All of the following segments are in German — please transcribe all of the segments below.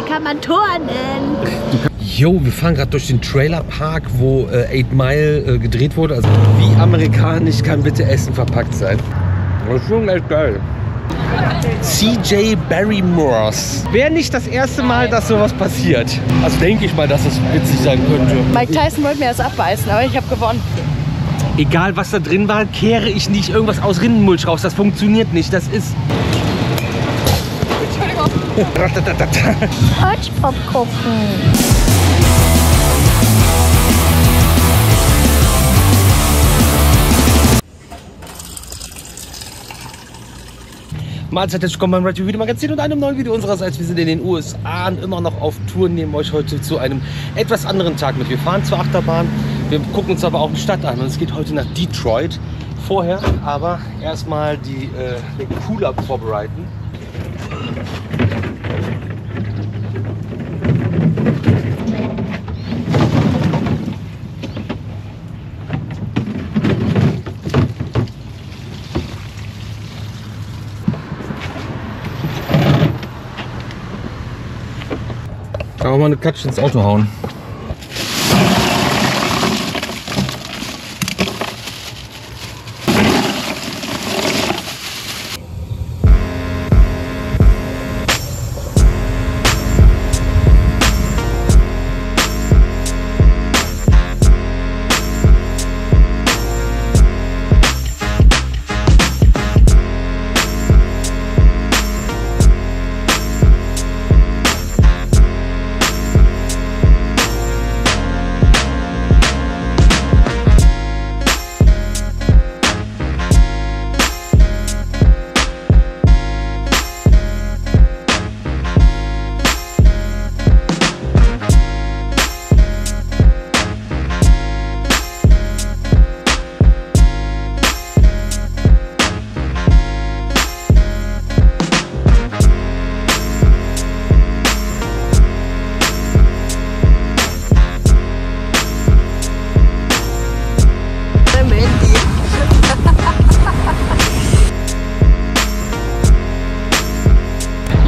kann man turnen. Jo, wir fahren gerade durch den Trailerpark, wo 8 Mile gedreht wurde. Also wie amerikanisch kann bitte Essen verpackt sein? Das ist schon echt geil. CJ Barrymores. Wäre nicht das erste Mal, dass sowas passiert. Also denke ich mal, dass es witzig sein könnte. Mike Tyson wollte mir das abbeißen, aber ich habe gewonnen. Egal was da drin war, kehre ich nicht irgendwas aus Rindenmulch raus. Das funktioniert nicht. Das ist... Hotspot gucken. Mahlzeit, willkommen beim Red Video Magazin und einem neuen Video unsererseits. Wir sind in den USA und immer noch auf Tour, nehmen euch heute zu einem etwas anderen Tag mit. Wir fahren zur Achterbahn, wir gucken uns aber auch die Stadt an und es geht heute nach Detroit. Vorher aber erstmal den Pull-Up vorbereiten. Aber mal eine Klatsche ins Auto hauen.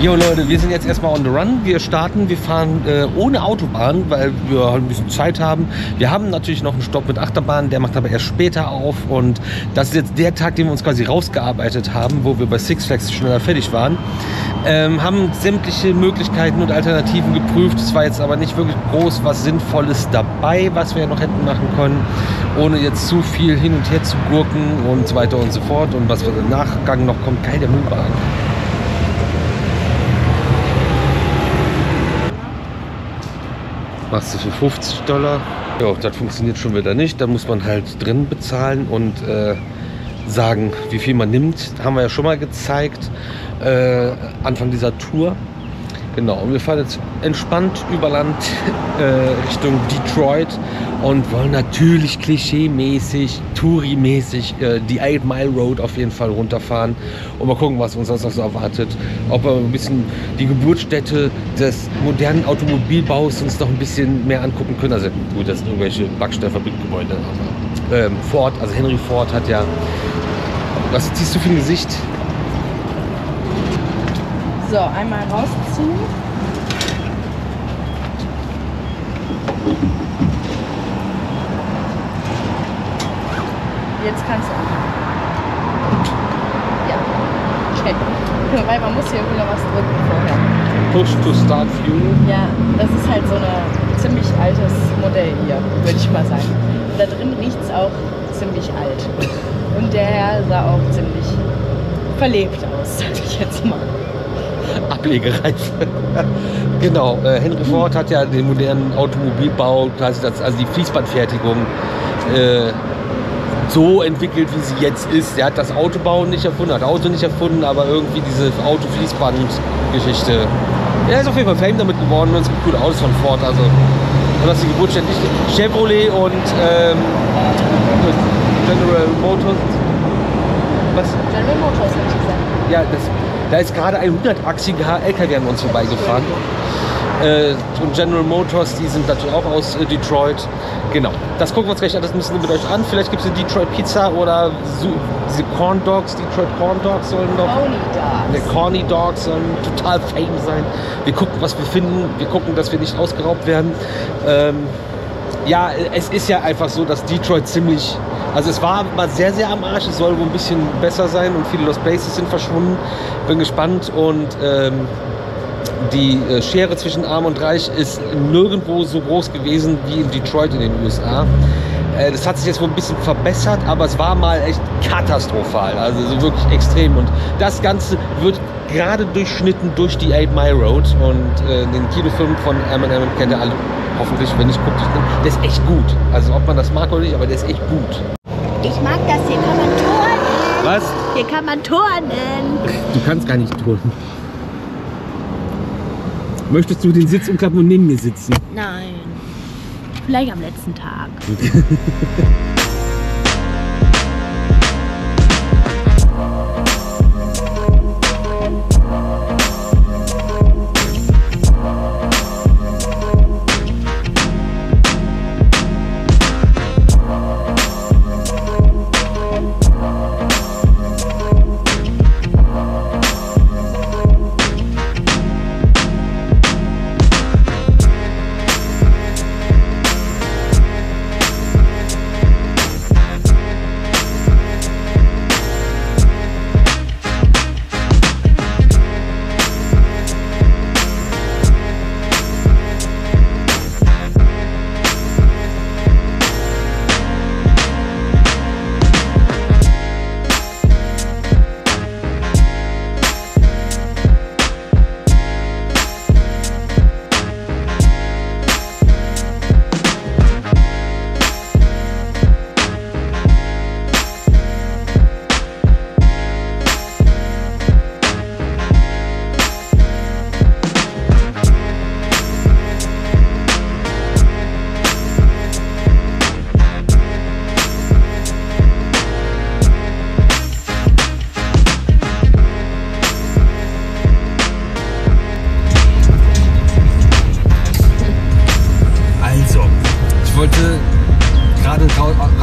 Jo Leute, wir sind jetzt erstmal on the run. Wir starten, wir fahren ohne Autobahn, weil wir ein bisschen Zeit haben. Wir haben natürlich noch einen Stopp mit Achterbahn, der macht aber erst später auf. Und das ist jetzt der Tag, den wir uns quasi rausgearbeitet haben, wo wir bei Six Flags schneller fertig waren. Haben sämtliche Möglichkeiten und Alternativen geprüft. Es war jetzt aber nicht wirklich groß was Sinnvolles dabei, was wir noch hätten machen können, ohne jetzt zu viel hin und her zu gurken und so weiter und so fort. Und was für den Nachgang noch kommt, geil, der Müllwagen. Machst du für $50. Ja, das funktioniert schon wieder nicht. Da muss man halt drin bezahlen und sagen, wie viel man nimmt. Haben wir ja schon mal gezeigt, Anfang dieser Tour. Genau, und wir fahren jetzt entspannt über Land Richtung Detroit und wollen natürlich klischee-mäßig, Touri-mäßig die 8 Mile Road auf jeden Fall runterfahren und mal gucken, was uns sonst noch so erwartet. Ob wir ein bisschen die Geburtsstätte des modernen Automobilbaus uns noch ein bisschen mehr angucken können. Also gut, das sind irgendwelche Backsteinfabrikgebäude. Ford, also Henry Ford hat ja... Was ziehst du für ein Gesicht? So, einmal rausziehen. Jetzt kannst du. Ja, check. Weil man muss hier wieder was drücken vorher. Push to start fuel. Ja, das ist halt so ein ziemlich altes Modell hier, würde ich mal sagen. Da drin riecht es auch ziemlich alt. Und der Herr sah auch ziemlich verlebt aus, sag ich jetzt mal. Ablegereif. Genau, Henry Ford hat ja den modernen Automobilbau, quasi also die Fließbandfertigung, so entwickelt, wie sie jetzt ist. Er hat das Autobauen nicht erfunden, hat Auto nicht erfunden, aber irgendwie diese Autofließband-Geschichte. Er ist auf jeden Fall Fame damit geworden und es gibt coole Autos von Ford. Also, das ist die Geburtsstätte nicht Chevrolet und General Motors. Was? General Motors, hätte ich gesagt. Ja, da ist gerade ein 100-achsiger LKW an uns vorbeigefahren. Und General Motors, die sind natürlich auch aus Detroit. Genau, das gucken wir uns gleich an, das müssen wir mit euch an. Vielleicht gibt es eine Detroit Pizza oder diese Corn Dogs, Detroit Corn Dogs sollen noch. Corny Dogs sollen total famous sein. Wir gucken, was wir finden. Wir gucken, dass wir nicht ausgeraubt werden. Ja, es ist ja einfach so, dass Detroit ziemlich... Also es war mal sehr, sehr am Arsch. Es soll wohl ein bisschen besser sein und viele Lost Places sind verschwunden. Bin gespannt und die Schere zwischen Arm und Reich ist nirgendwo so groß gewesen wie in Detroit in den USA. Das hat sich jetzt wohl ein bisschen verbessert, aber es war mal echt katastrophal, also so wirklich extrem. Und das Ganze wird gerade durchschnitten durch die 8 Mile Road und den Kinofilm von Eminem kennt ihr alle hoffentlich, wenn nicht, guckt euch den. Der ist echt gut, also ob man das mag oder nicht, aber der ist echt gut. Ich mag das, hier kann man turnen. Was? Hier kann man turnen. Du kannst gar nicht turnen. Möchtest du den Sitz umklappen und neben mir sitzen? Nein. Vielleicht am letzten Tag.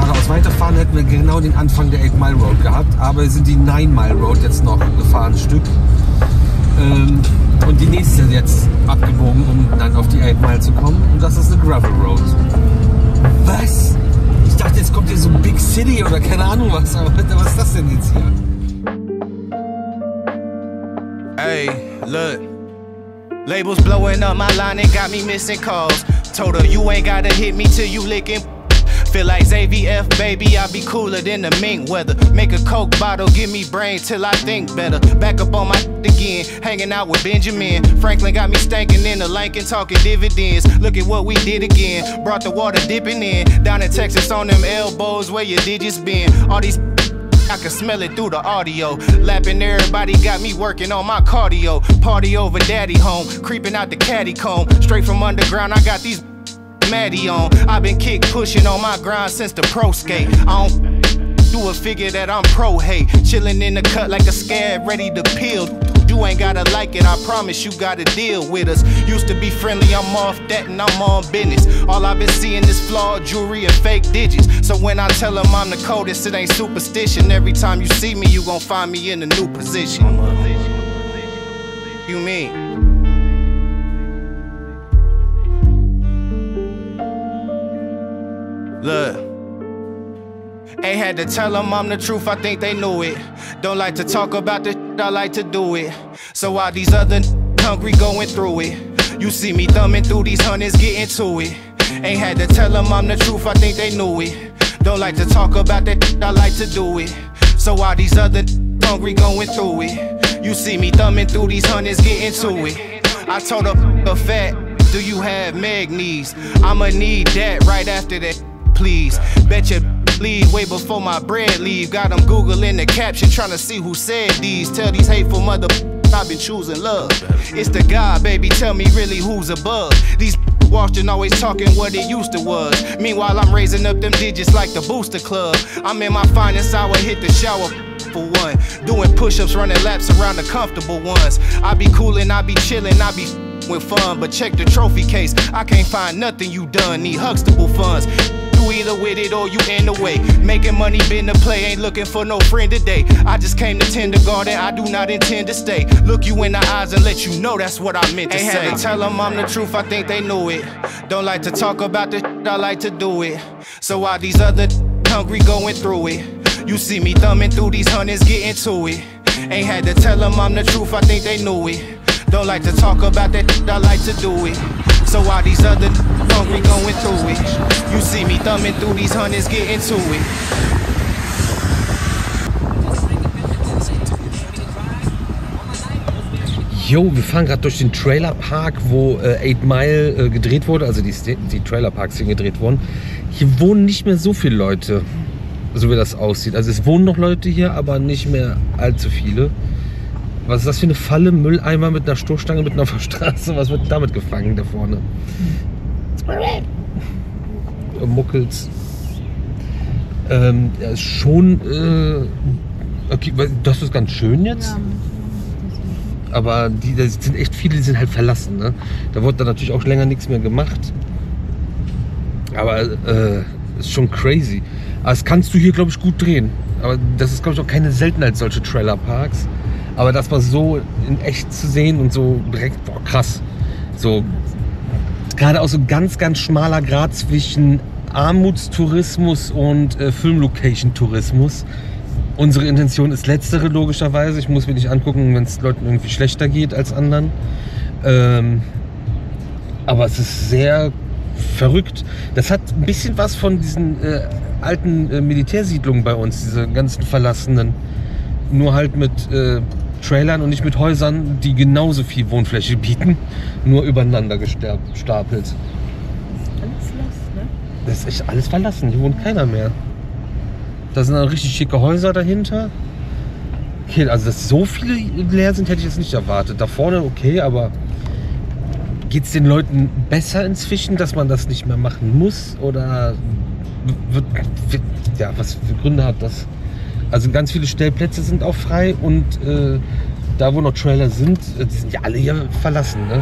Geradeaus weiterfahren, hätten wir genau den Anfang der 8 Mile Road gehabt, aber wir sind die 9 Mile Road jetzt noch gefahren, ein Stück. Und die nächste jetzt abgebogen, um dann auf die 8 Mile zu kommen. Und das ist eine Gravel Road. Was? Ich dachte, jetzt kommt hier so Big City oder keine Ahnung was, aber was ist das denn jetzt hier? Hey, look. Labels blowing up my line and got me missing calls. Told her you ain't gotta hit me till you licking. Feel like ZVF, baby, I be cooler than the mink weather. Make a Coke bottle, give me brain till I think better. Back up on my again, hanging out with Benjamin. Franklin got me stankin' in the Lincoln, talking dividends. Look at what we did again. Brought the water dipping in. Down in Texas on them elbows, where your digits been. All these I can smell it through the audio. Lapping everybody got me working on my cardio. Party over daddy home, creeping out the caddy comb. Straight from underground, I got these Maddie on. I've been kick pushing on my grind since the pro skate. I don't do a figure that I'm pro hate. Chilling in the cut like a scab, ready to peel. You ain't gotta like it, I promise you gotta deal with us. Used to be friendly, I'm off that and I'm on business. All I've been seeing is flawed jewelry and fake digits. So when I tell them I'm the coldest, it ain't superstition. Every time you see me, you gon' find me in a new position. You mean? Look, ain't had to tell them I'm the truth, I think they knew it. Don't like to talk about the shit, I like to do it. So while these other hungry going through it, you see me thumbing through these hundreds, getting to it. Ain't had to tell them I'm the truth, I think they knew it. Don't like to talk about that shit, I like to do it. So while these other hungry going through it, you see me thumbing through these hundreds, getting to it. I told her, fat, do you have Meg knees? I'ma need that right after that. Please, bet you leave way before my bread leave. Got them Googling the caption, trying to see who said these. Tell these hateful mother I've been choosing love. It's the God, baby, tell me really who's above. These watching always talking what it used to was. Meanwhile, I'm raising up them digits like the Booster Club. I'm in my finest hour, hit the shower for one. Doing push-ups, running laps around the comfortable ones. I be coolin', I be chillin', I be with fun, but check the trophy case. I can't find nothing you done, need Huxtable funds. You either with it or you in the way. Making money been the play, ain't looking for no friend today. I just came to kindergarten, I do not intend to stay. Look you in the eyes and let you know that's what I meant to say. Ain't had to tell them I'm the truth, I think they knew it. Don't like to talk about the shit, I like to do it. So while these other hungry going through it, you see me thumbing through these hundreds, getting to it. Ain't had to tell them I'm the truth, I think they knew it. Don't like to talk about that shit, I like to do it. So while these other hungry going through it, you see me thumbing through these hundreds, getting to it. Jo, wir fahren gerade durch den Trailerpark, wo 8 Mile gedreht wurde, also die Trailerparks hier gedreht wurden. Hier wohnen nicht mehr so viele Leute, so wie das aussieht. Also es wohnen noch Leute hier, aber nicht mehr allzu viele. Was ist das für eine Falle? Mülleimer mit einer Stoßstange mitten auf der Straße? Was wird damit gefangen da vorne? Muckels. Ja, ist schon... okay, das ist ganz schön jetzt. Aber das sind echt viele, die sind halt verlassen. Ne? Da wurde dann natürlich auch länger nichts mehr gemacht. Aber ist schon crazy. Aber das kannst du hier, glaube ich, gut drehen. Aber das ist, glaube ich, auch keine Seltenheit, solche Trailerparks. Aber das war so in echt zu sehen und so direkt, boah, krass. So, gerade auch so ganz, ganz schmaler Grad zwischen Armutstourismus und Filmlocation-Tourismus. Unsere Intention ist letztere, logischerweise. Ich muss mir nicht angucken, wenn es Leuten irgendwie schlechter geht als anderen. Aber es ist sehr verrückt. Das hat ein bisschen was von diesen alten Militärsiedlungen bei uns, diese ganzen verlassenen. Nur halt mit Trailern und nicht mit Häusern, die genauso viel Wohnfläche bieten, nur übereinander gestapelt. Alles los, ne? Das ist echt alles verlassen, hier wohnt keiner mehr. Da sind dann richtig schicke Häuser dahinter. Okay, also dass so viele leer sind, hätte ich jetzt nicht erwartet. Da vorne okay, aber geht es den Leuten besser inzwischen, dass man das nicht mehr machen muss? Oder ja, was für Gründe hat das? Also ganz viele Stellplätze sind auch frei und da wo noch Trailer sind, die sind ja alle hier verlassen. Ne?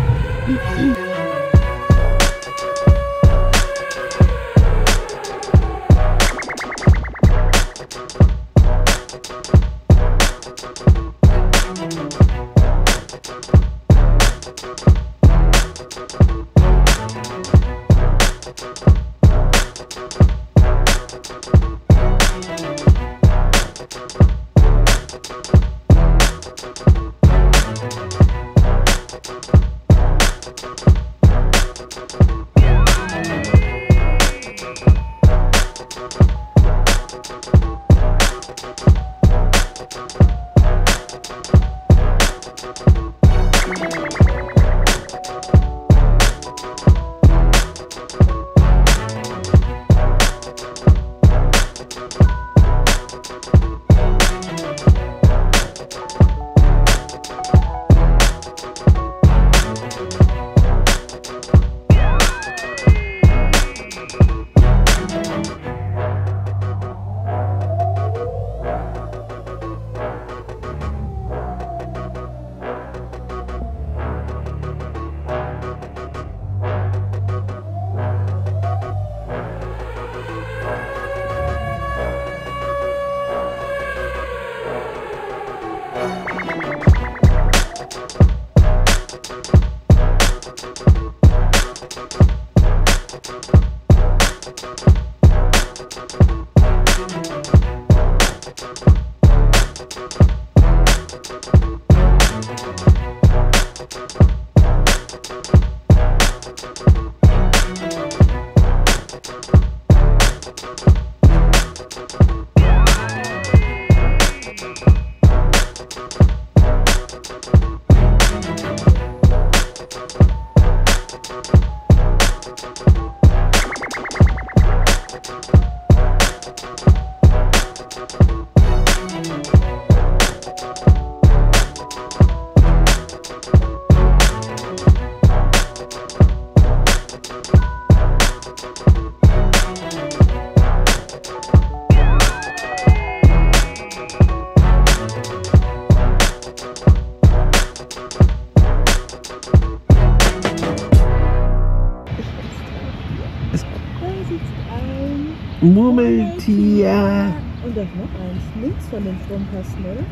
Murmeltier. Und das noch eins links von den Stromkasten, oder?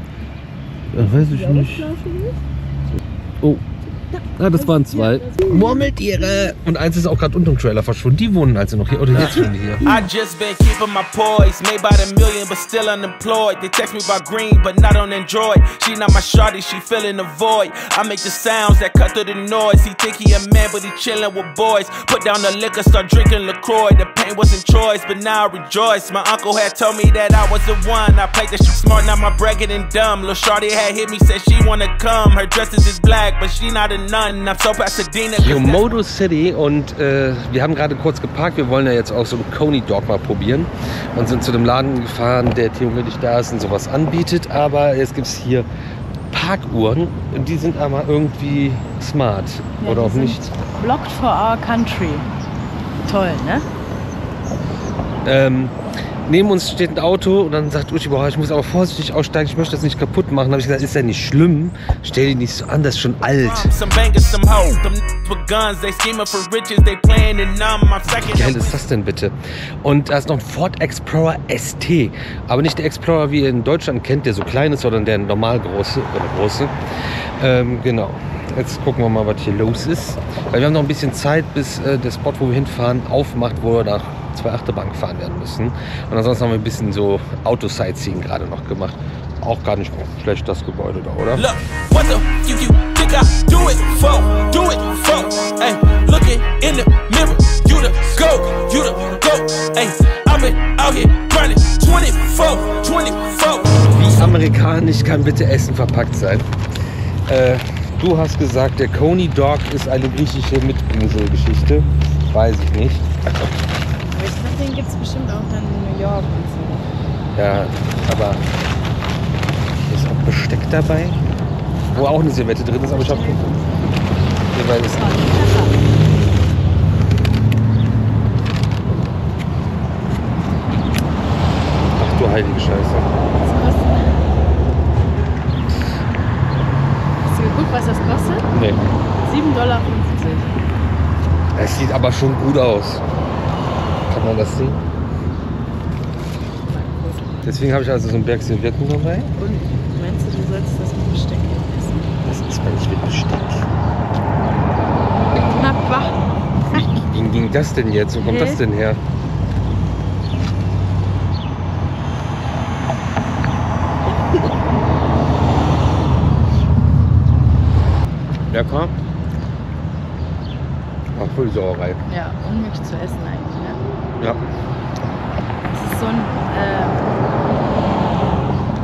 Weiß ich nicht. Oh. Ah, das waren zwei. Murmeltiere! Und eins ist auch gerade unter dem Trailer verschwunden. Die wohnen also noch hier. Oder jetzt schon hier. I just been keeping my poise. Made by the million, but still unemployed. They text me about green, but not on Android. She not my shawty, she filling the void. I make the sounds that cut through the noise. He think he a man, but he chillin' with boys. Put down the liquor, start drinking LaCroix. The pain wasn't choice, but now I rejoice. My uncle had told me that I was the one. I played the shit smart, now my bragging and dumb. Lil' shawty had hit me, said she wanna come. Her dress is black, but she not a nun. I'm so Pasadena. Yomodo City und wir haben gerade kurz geparkt. Wir wollen ja jetzt auch so einen Coney Dog mal probieren und sind zu dem Laden gefahren, der theoretisch da ist und sowas anbietet. Aber jetzt gibt es hier Parkuhren und die sind aber irgendwie smart Ja, oder auch nicht. Blocked for our country. Toll, ne? Neben uns steht ein Auto und dann sagt Uschi, boah, ich muss aber vorsichtig aussteigen, ich möchte das nicht kaputt machen. Da habe ich gesagt, ist ja nicht schlimm, stell die nicht so an, das ist schon alt. Wie geil ist das denn bitte? Und da ist noch ein Ford Explorer ST, aber nicht der Explorer, wie ihr in Deutschland kennt, der so klein ist, sondern der normal große oder große. Genau. Jetzt gucken wir mal, was hier los ist. Weil wir haben noch ein bisschen Zeit, bis der Spot, wo wir hinfahren, aufmacht, wo wir nach 2 Achterbahn gefahren werden müssen. Und ansonsten haben wir ein bisschen so Auto-Sightseeing gerade noch gemacht. Auch gar nicht schlecht, das Gebäude da, oder? Look, what the you think I do it for? Do it for? Hey, look it in the mirror. You the go, hey, I've been out here grinding 24. Wie amerikanisch kann bitte Essen verpackt sein? Du hast gesagt, der Coney Dog ist eine griechische Mitbringsel-Geschichte. Weiß ich nicht. Aber ich glaube, den gibt es bestimmt auch dann in New York und so. Ja, aber ist auch Besteck dabei, wo auch eine Serviette drin ist, aber ich habe jeweils ist ach du heilige Scheiße. Hast du geguckt, was das kostet? Nee. 7,50 $. Es sieht aber schon gut aus. Kann man das sehen? Deswegen habe ich also so einen Berg Servietten dabei. Und meinst du, du sollst das mit Besteck essen? Das ist man nicht mit Besteck. Na, bah. Wie ging das denn jetzt? Wo kommt das denn her? Lecker. Ach, voll Sauerei. Ja, unmöglich zu essen eigentlich, ne? Ja. Das ist so ein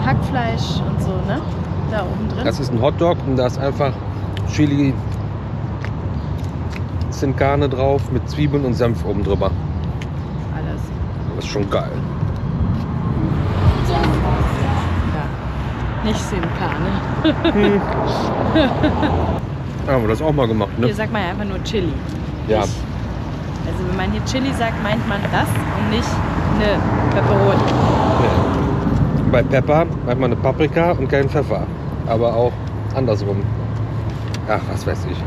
Hackfleisch und so, ne? Da oben drin. Das ist ein Hotdog und da ist einfach Chili Sin Carne drauf mit Zwiebeln und Senf oben drüber. Alles. Das ist schon geil. Ja. Nicht Sin Carne. Ja, haben wir das auch mal gemacht, ne? Hier sagt man ja einfach nur Chili. Ja. Also wenn man hier Chili sagt, meint man das und nicht eine Pepperoni. Ja. Bei Pepper meint man eine Paprika und keinen Pfeffer. Aber auch andersrum. Ach, was weiß ich.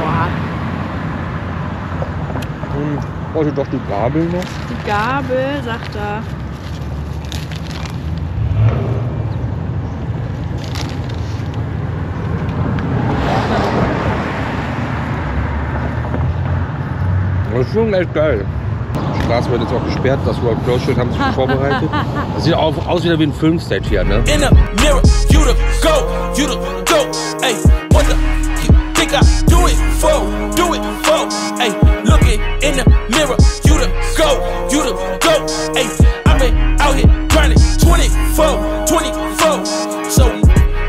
Boah. Wollte doch die Gabel noch? Die Gabel, sagt er. Das ist schon echt geil. Die Straße wird jetzt auch gesperrt, das World Close Schild haben sich schon vorbereitet. Das sieht auch aus wieder wie ein Filmstage hier, ne? In the mirror, you the go, hey, what the you think I do it for? Hey, look it in the mirror, you the go, hey, I've been out here grinding 24. So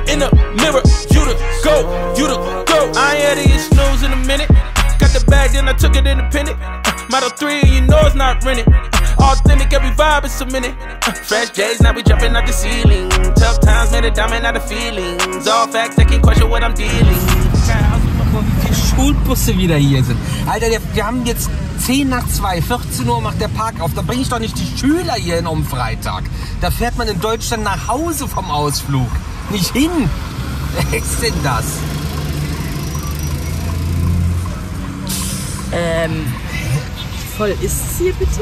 in the mirror, you the go. I ain't had to snooze in a minute. Got the bag, then I took it independent. Model 3, you know it's not rented. Authentic, every vibe is a minute. Fresh J's, now we jumping out the ceiling. Tough times made a diamond out of feelings. All facts, they can't question what I'm dealing. Wie viele Schulbusse wieder hier sind. Alter, wir haben jetzt 10 nach 2, 14 Uhr macht der Park auf. Da bringe ich doch nicht die Schüler hier hin um Freitag. Da fährt man in Deutschland nach Hause vom Ausflug. Nicht hin. Wer ist denn das? voll ist es hier bitte?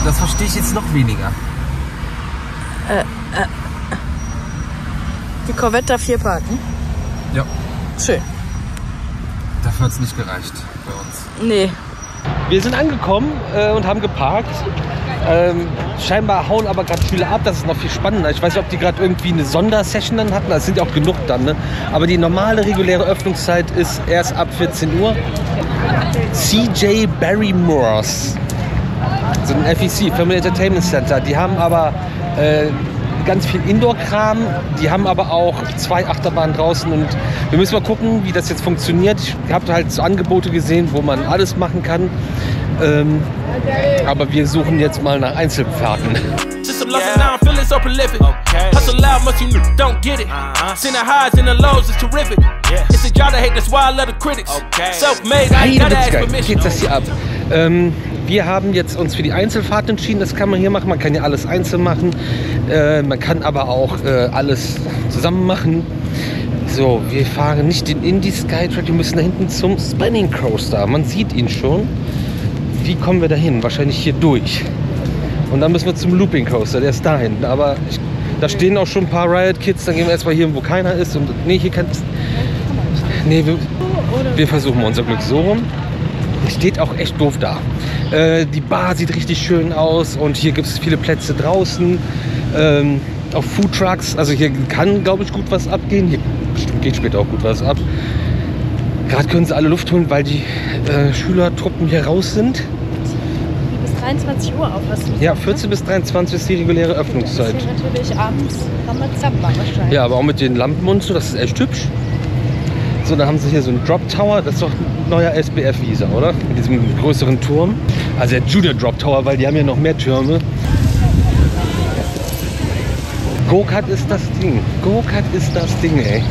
Das verstehe ich jetzt noch weniger. Die Corvette darf hier parken? Ja. Schön. Dafür hat es nicht gereicht bei uns. Nee. Wir sind angekommen und haben geparkt. Scheinbar hauen aber gerade Schüler ab, das ist noch viel spannender. Ich weiß nicht, ob die gerade irgendwie eine Sondersession dann hatten, das sind ja auch genug dann. Ne? Aber die normale, reguläre Öffnungszeit ist erst ab 14 Uhr. CJ Barrymore's, so ein FEC, Family Entertainment Center. Die haben aber ganz viel Indoor-Kram, die haben aber auch 2 Achterbahnen draußen und wir müssen mal gucken, wie das jetzt funktioniert. Ich habe halt so Angebote gesehen, wo man alles machen kann. Aber wir suchen jetzt mal nach Einzelfahrten. Just some love and now I'm feeling so prolific. Hustle loud, much you don't get it. Seen the highs and the lows, it's terrific. It's a job to hate, that's why I love the critics. Self-made, I ain't gotta ask permission. Geht das hier ab? Wir haben jetzt uns für die Einzelfahrt entschieden. Das kann man hier machen. Man kann ja alles einzeln machen. Man kann aber auch alles zusammen machen. So, wir fahren nicht den Indie Skytrek. Wir müssen da hinten zum Spinning Coaster. Man sieht ihn schon. Wie kommen wir da hin? Wahrscheinlich hier durch. Und dann müssen wir zum Looping Coaster. Der ist da hinten. Aber da stehen auch schon ein paar Riot Kids. Dann gehen wir erstmal hier, wo keiner ist. Und nee, hier kann... Nee, wir versuchen mal unser Glück so rum. Steht auch echt doof da. Die Bar sieht richtig schön aus und hier gibt es viele Plätze draußen. Auf Foodtrucks, also hier kann, glaube ich, gut was abgehen. Hier geht später auch gut was ab. Gerade können sie alle Luft holen, weil die Schülertruppen hier raus sind. Bis 23 Uhr auf, hast du gesagt, Ja, 14 bis 23 ist die reguläre Öffnungszeit. Das ist hier natürlich abends Ramazamba wahrscheinlich. Ja, aber auch mit den Lampen und so, das ist echt hübsch. So, da haben sie hier so einen Drop Tower, das ist doch ein neuer SBF-Visa, oder? Mit diesem größeren Turm. Also der Junior Drop Tower, weil die haben ja noch mehr Türme. Go-Kart ist das Ding. Go-Kart ist das Ding, ey.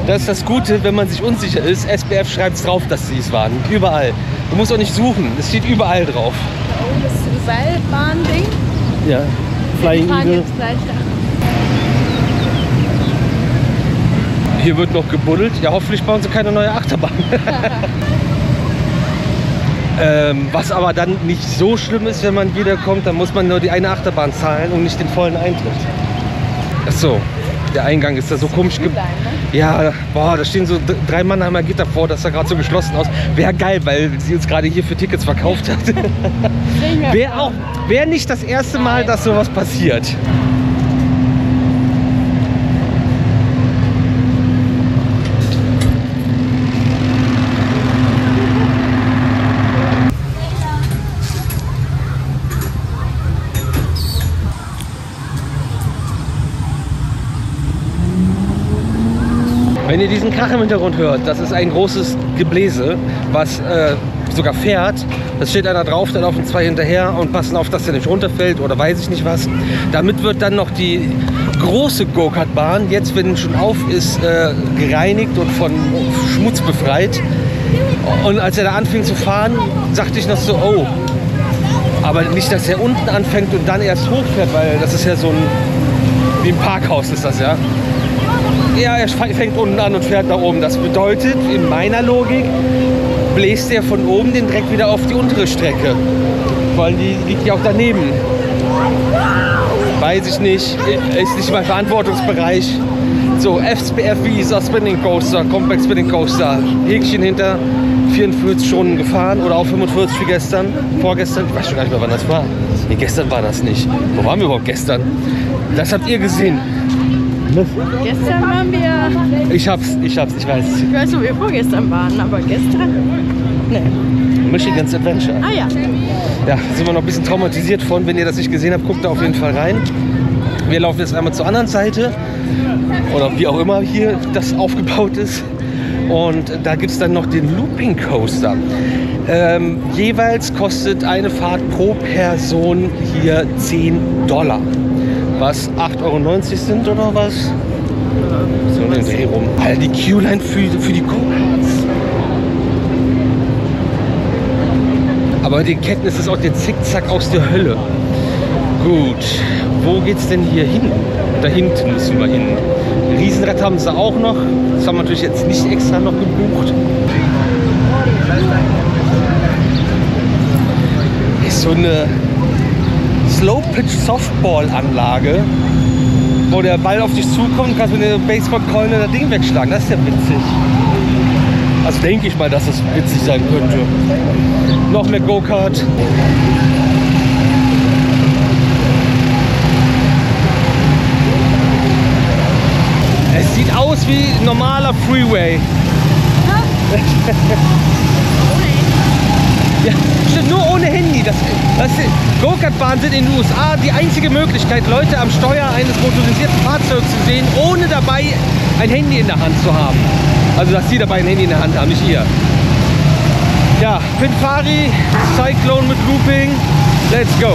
Das ist das Gute, wenn man sich unsicher ist. SBF schreibt es drauf, dass sie es waren. Überall. Du musst auch nicht suchen. Es steht überall drauf. Da oben ist ein Seilbahn-Ding. Ja, Flying Wir fahren Eagle. jetzt gleich da. Hier wird noch gebuddelt. Ja, hoffentlich bauen sie keine neue Achterbahn. Was aber dann nicht so schlimm ist, wenn man wiederkommt, dann muss man nur die eine Achterbahn zahlen und nicht den vollen Eintritt. Ach so, der Eingang ist da so komisch. Ja, boah, da stehen so 3 Mannheimer Gitter vor, das sah gerade so geschlossen aus. Wäre geil, weil sie uns gerade hier für Tickets verkauft hat. Wäre nicht das erste Mal, dass sowas passiert. Wenn ihr diesen Krach im Hintergrund hört, das ist ein großes Gebläse, was sogar fährt. Da steht einer drauf, da laufen 2 hinterher und passen auf, dass der nicht runterfällt oder weiß ich nicht was. Damit wird dann noch die große Go-Kart-Bahn, jetzt wenn schon auf ist, gereinigt und von Schmutz befreit. Und als er da anfing zu fahren, sagte ich noch so, oh. Aber nicht, dass er unten anfängt und dann erst hochfährt, weil das ist ja so ein, wie ein Parkhaus ist das ja. Ja, er fängt unten an und fährt nach oben. Das bedeutet, in meiner Logik, bläst er von oben den Dreck wieder auf die untere Strecke. Weil die liegt ja auch daneben. Weiß ich nicht, ist nicht mein Verantwortungsbereich. So, SBF Visa Spinning Coaster, Compact Spinning Coaster. Häkchen hinter, 44 Stunden gefahren oder auch 45 wie gestern, vorgestern. Ich weiß schon gar nicht mehr, wann das war. Nee, gestern war das nicht. Wo waren wir überhaupt gestern? Das habt ihr gesehen. Gestern waren wir... Ich weiß. Ich weiß, wo wir vorgestern waren, aber gestern... Nee. Michigan's Adventure. Ah ja. Ja, sind wir noch ein bisschen traumatisiert von. Wenn ihr das nicht gesehen habt, guckt da auf jeden Fall rein. Wir laufen jetzt einmal zur anderen Seite. Oder wie auch immer hier das aufgebaut ist. Und da gibt es dann noch den Looping Coaster. Jeweils kostet eine Fahrt pro Person hier $10. Was 8,90 € sind oder was? So in den Dreh rum. Alter, die Q-Line für die Go-Karts. Aber den Ketten ist es auch der Zickzack aus der Hölle. Gut, wo geht's denn hier hin? Da hinten müssen wir hin. Riesenrad haben sie auch noch. Das haben wir natürlich jetzt nicht extra noch gebucht. Ist so eine Slow-Pitch-Softball-Anlage, wo der Ball auf dich zukommt und kannst mit der Baseballkeule das Ding wegschlagen. Das ist ja witzig. Also denke ich mal, dass es witzig sein könnte. Noch mehr Go-Kart. Es sieht aus wie ein normaler Freeway. Ja, stimmt, nur ohne Handy. Go-Kart-Bahnen sind in den USA die einzige Möglichkeit, Leute am Steuer eines motorisierten Fahrzeugs zu sehen, ohne dabei ein Handy in der Hand zu haben. Also, dass sie dabei ein Handy in der Hand haben, nicht ihr. Ja, Pinfari, Cyclone mit Looping. Let's go.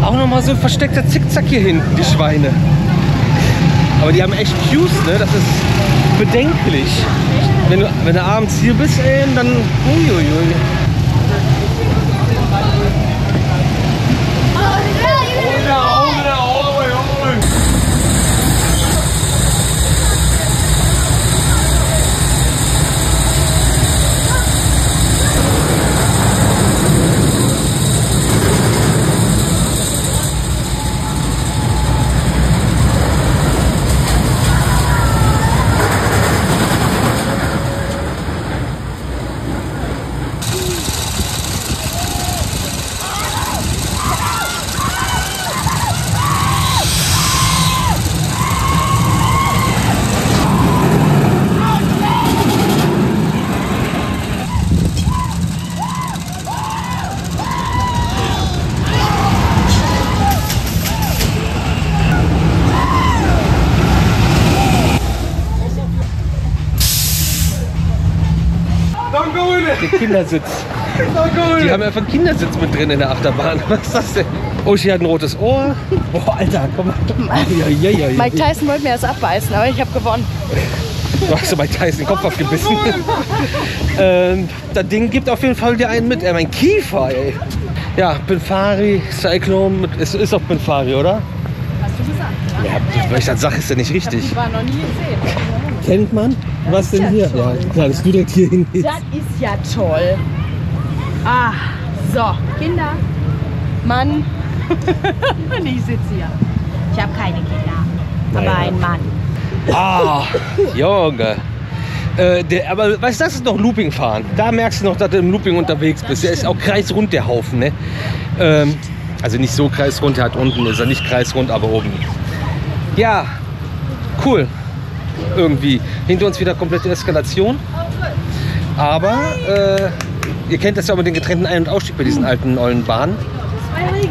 Auch nochmal so ein versteckter Zickzack hier hinten, die Schweine. Aber die haben echt Cues, ne? Das ist bedenklich. Wenn du abends hier bist, ey, dann uiuiui. Den Kindersitz. Die haben einfach einen Kindersitz mit drin in der Achterbahn. Was ist das denn? Oh, sie hat ein rotes Ohr. Boah, Alter, komm mal. Mike Tyson wollte mir das abbeißen, aber ich habe gewonnen. Du hast so Mike Tyson den Kopf abgebissen. Das Ding gibt auf jeden Fall dir einen mit. Mein Kiefer, ey. Ja, Pinfari, Cyclone. Ist auch Pinfari, oder? Hast du gesagt, ja? Ja, weil ich das sage, ist ja nicht richtig. Ich war noch nie gesehen. Kennt man? Was denn hier? Ja, klar, dass du direkt hier hingehst. Das ist ja toll. Ah, so, Kinder, Mann. Und ich sitze hier. Ich habe keine Kinder, aber einen Mann. Ah, Junge. Aber weißt du, das ist noch Looping fahren. Da merkst du noch, dass du im Looping unterwegs bist. Der ist auch kreisrund, der Haufen. Ne? Also nicht so kreisrund, der hat unten ist er nicht kreisrund, aber oben. Ja, cool. Irgendwie. Hinter uns wieder komplette Eskalation. Aber ihr kennt das ja auch mit den getrennten Ein- und Ausstieg bei diesen alten ollen Bahnen.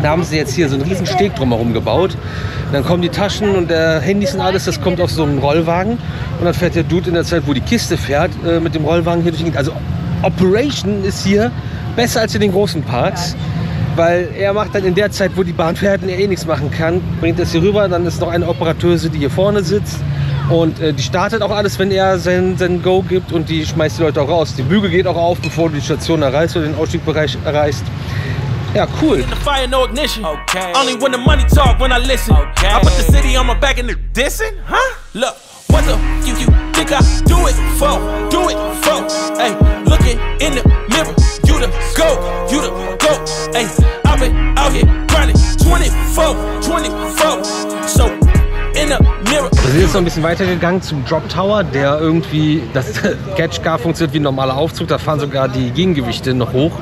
Da haben sie jetzt hier so einen riesen Steg drumherum gebaut. Dann kommen die Taschen und Handys und alles, das kommt auf so einen Rollwagen. Und dann fährt der Dude in der Zeit, wo die Kiste fährt, mit dem Rollwagen hier durch die Gegend. Also Operation ist hier besser als in den großen Parks. Weil er macht dann in der Zeit, wo die Bahn fährt und er eh nichts machen kann, bringt das hier rüber. Dann ist noch eine Operateuse, die hier vorne sitzt. Und die startet auch alles, wenn er sein Go gibt, und die schmeißt die Leute auch raus. Die Bügel geht auch auf, bevor du die Station erreichst oder den Ausstiegbereich erreichst. Ja, cool. In the fire, no ignition. Okay. Only when the money talk, when I listen. Okay. I put the city on my back and they're dissing, huh? Look, what the you think I do it for? Do it for? Hey, looking in the mirror, you the go, you the go. Hey, I've been out here grinding 24. So in the mirror. Wir sind jetzt noch ein bisschen weitergegangen zum Drop Tower, der irgendwie, das Catch Car funktioniert wie ein normaler Aufzug, da fahren sogar die Gegengewichte noch hoch.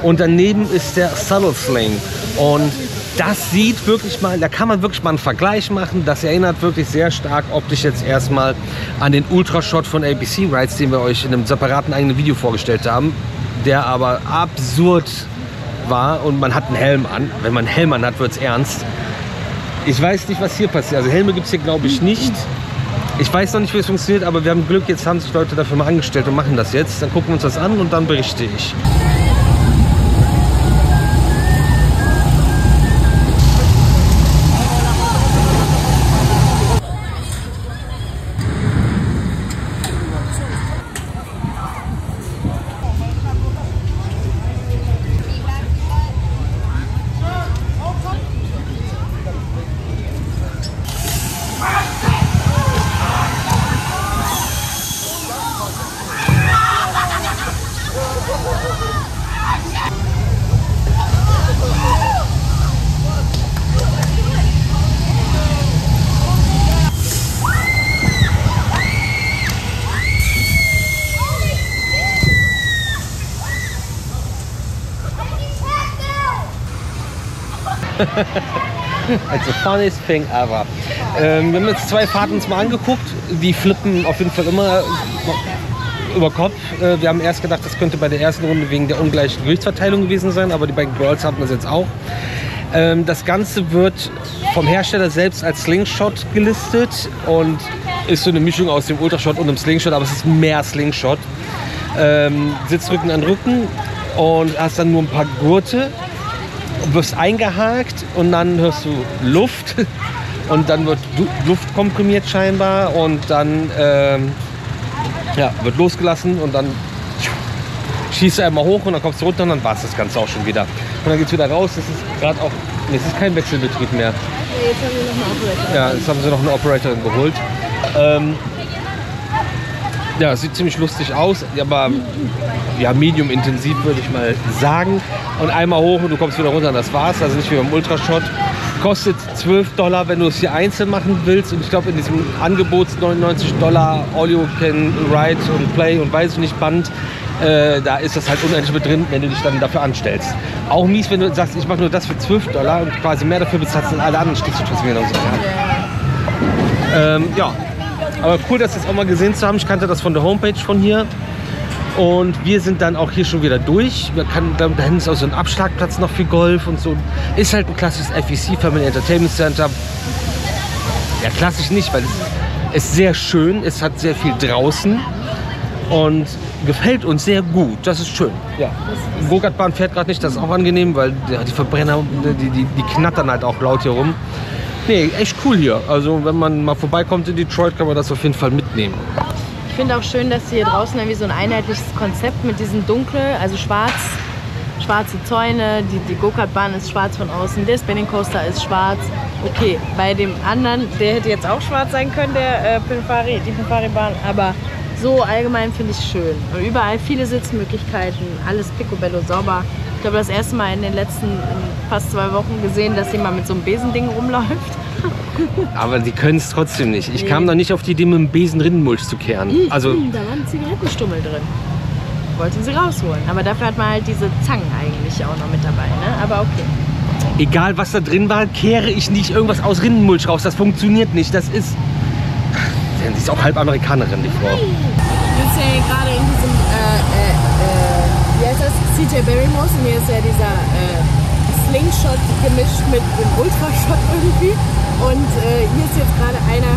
Und daneben ist der Saddle Sling. Und das sieht wirklich mal, da kann man wirklich mal einen Vergleich machen. Das erinnert wirklich sehr stark optisch jetzt erstmal an den Ultrashot von ABC Rides, den wir euch in einem separaten eigenen Video vorgestellt haben, der aber absurd war und man hat einen Helm an. Wenn man einen Helm an hat, wird es ernst. Ich weiß nicht, was hier passiert. Also Helme gibt es hier, glaube ich, nicht. Ich weiß noch nicht, wie es funktioniert, aber wir haben Glück, jetzt haben sich Leute dafür mal angestellt und machen das jetzt. Dann gucken wir uns das an und dann berichte ich. Also funniest thing ever. Wir haben jetzt 2 Fahrten uns mal angeguckt. Die flippen auf jeden Fall immer über Kopf. Wir haben erst gedacht, das könnte bei der ersten Runde wegen der ungleichen Gewichtsverteilung gewesen sein, aber die beiden Girls hatten das jetzt auch. Das Ganze wird vom Hersteller selbst als Slingshot gelistet und ist so eine Mischung aus dem Ultrashot und dem Slingshot, aber es ist mehr Slingshot. Sitzt Rücken an Rücken und hast dann nur ein paar Gurte, wirst eingehakt und dann hörst du Luft und dann wird Luft komprimiert scheinbar und dann wird losgelassen und dann schießt du einmal hoch und dann kommst du runter und dann war es das Ganze auch schon wieder. Und dann geht es wieder raus. Das ist gerade auch, es ist kein Wechselbetrieb mehr. Jetzt haben wir noch einen Operator. Ja, jetzt haben sie noch eine Operatorin geholt. Ja, sieht ziemlich lustig aus, aber ja, medium intensiv würde ich mal sagen. Und einmal hoch und du kommst wieder runter und das war's. Also nicht wie beim Ultrashot. Kostet $12, wenn du es hier einzeln machen willst. Und ich glaube, in diesem Angebot $99 All You Can Ride und Play und weiß ich nicht Band, da ist das halt unendlich mit drin, wenn du dich dann dafür anstellst. Auch mies, wenn du sagst, ich mache nur das für $12 und quasi mehr dafür bezahlst als alle anderen Stützungsversicherungen genauso. Ja, aber cool, das jetzt auch mal gesehen zu haben. Ich kannte das von der Homepage von hier. Und wir sind dann auch hier schon wieder durch. Da hinten ist auch so ein Abschlagplatz noch für Golf und so. Ist halt ein klassisches FEC, Family Entertainment Center. Ja, klassisch nicht, weil es ist sehr schön. Es hat sehr viel draußen und gefällt uns sehr gut. Das ist schön. Ja. Die Go-Kart-Bahn fährt gerade nicht, das ist auch angenehm, weil die Verbrenner, die knattern halt auch laut hier rum. Nee, echt cool hier. Also wenn man mal vorbeikommt in Detroit, kann man das auf jeden Fall mitnehmen. Ich finde auch schön, dass hier draußen irgendwie so ein einheitliches Konzept mit diesem Dunkel, also schwarze Zäune, die Go-Kart-Bahn ist schwarz von außen, der Spinning Coaster ist schwarz. Okay, bei dem anderen, der hätte jetzt auch schwarz sein können, der die Pinfari-Bahn, aber so allgemein finde ich schön. Und überall viele Sitzmöglichkeiten, alles picobello sauber. Ich habe das erste Mal in den letzten fast 2 Wochen gesehen, dass jemand mit so einem Besending rumläuft. Aber die können es trotzdem nicht. Ich kam noch nicht auf die Idee, mit dem Besen Rindenmulch zu kehren. Also, da waren Zigarettenstummel drin. Wollten sie rausholen. Aber dafür hat man halt diese Zangen eigentlich auch noch mit dabei. Ne? Aber okay. Egal was da drin war, kehre ich nicht irgendwas aus Rindenmulch raus. Das funktioniert nicht. Das ist... Sie ist auch halb Amerikanerin, die Frau. Wir sind ja gerade in diesem, wie heißt das? CJ Barrymore. Und hier ist ja dieser Slingshot gemischt mit dem Ultrashot irgendwie. Und hier ist jetzt gerade einer,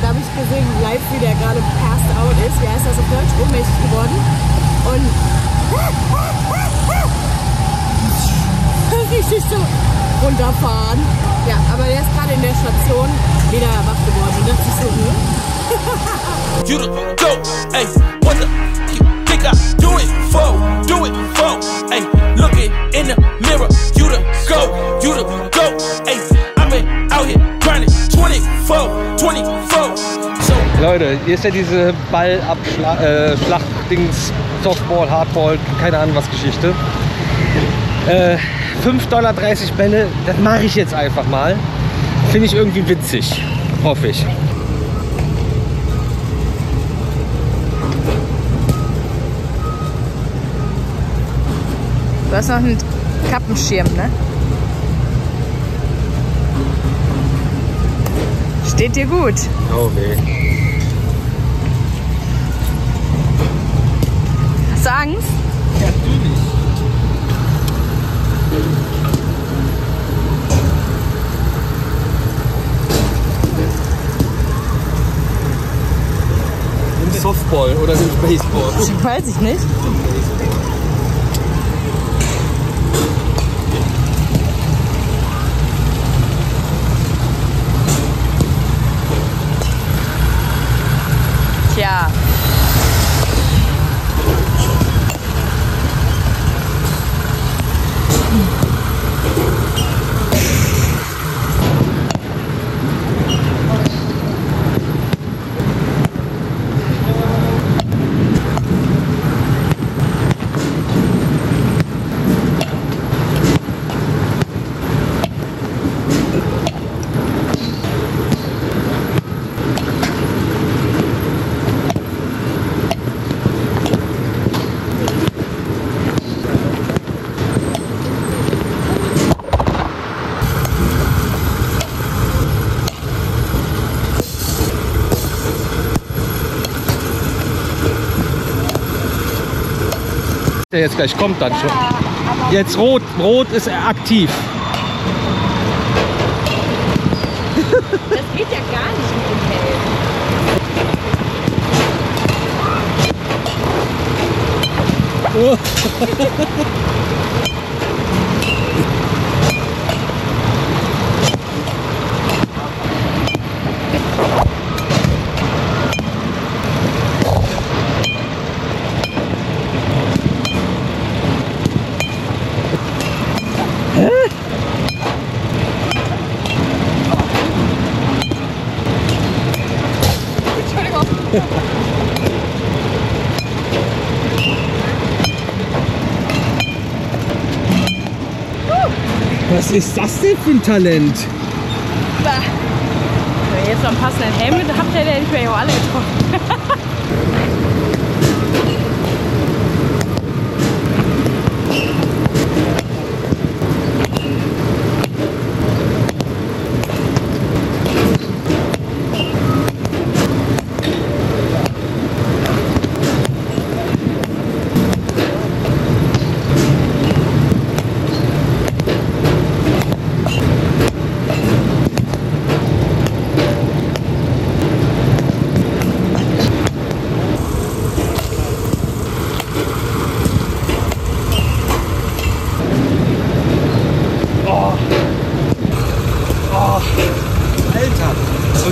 da habe ich gesehen live, wie der gerade passed out ist. Wie heißt das auf Deutsch? Ohnmächtig geworden. Und richtig so runterfahren. Ja, aber der ist gerade in der Station wieder wach geworden. Und das ist so, You the dope, ayy. What the you think I do it for? Do it for, ayy. Look it in the mirror. You the go, ayy. I've been out here grinding 24. So Leute, hier ist ja diese Ball-Abschlag-Dings, Softball, Hardball, keine Ahnung was Geschichte. $5,30 Bälle, das mache ich jetzt einfach mal. Finde ich irgendwie witzig, hoffe ich. Du hast noch einen Kappenschirm, ne? Steht dir gut. Oh weh. Hast du Angst? Ja, natürlich. Im Softball oder im Baseball? Weiß ich nicht. Tja. er jetzt gleich kommt dann schon. Jetzt rot ist aktiv. Das geht ja gar nicht mit dem Helm. Was ist das denn für ein Talent? Wenn ihr jetzt noch einen passenden Helm mit habt, hätte ich mir ja auch alle getroffen.